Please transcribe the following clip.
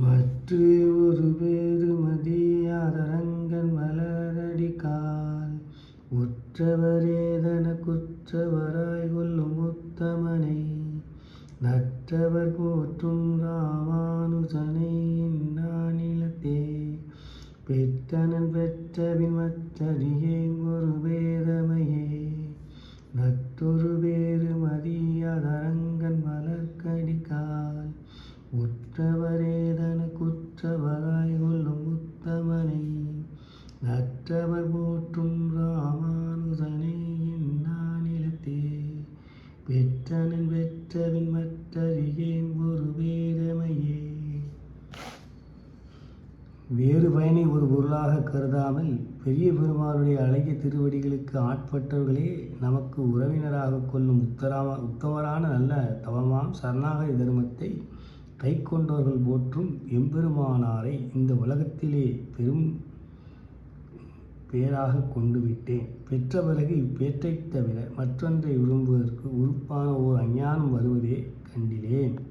மற்று ஒரு பேறுமதியாதரங்கன் மலரடிகால் உற்றவரேதன குற்றவராய் கொள்ளும் உத்தமனை நற்றவர் போற்றும் ராமானுஜனை இந்நானிலத்தே பெற்றனன் பெற்றபின் மற்றறியேன் ஒரு பேதமையே நற்றொரு பேறுமதியாதரங்கன் மலர்க்கடிகால் உற்றவரேதன குற்றவராய் கொள்ளும் உத்தமனை நற்றவர் போற்றும் ராமானுஜனை இந்நானிலத்தே பெற்றனன் பெற்றபின் மற்றறியேன் ஒரு பேதமையே. வேறு பயனை ஒரு பொருளாக கருதாமல் பெரிய பெருமாளுடைய அழகிய திருவடிகளுக்கு ஆட்பட்டவர்களே நமக்கு உறவினராக கொள்ளும் உத்தமரான நல்ல தவமாம் சரணாகதி தர்மத்தை கை கொண்டவர்கள் போற்றும் எம்பெருமானாரை இந்த உலகத்திலே பெரும் பேராக கொண்டு விட்டேன். பெற்ற பிறகு இப்பேற்றைத் தவிர மற்றொன்றை விரும்புவதற்கு உறுப்பான ஓர் அஞ்ஞானம் வருவதே கண்டிலேன்.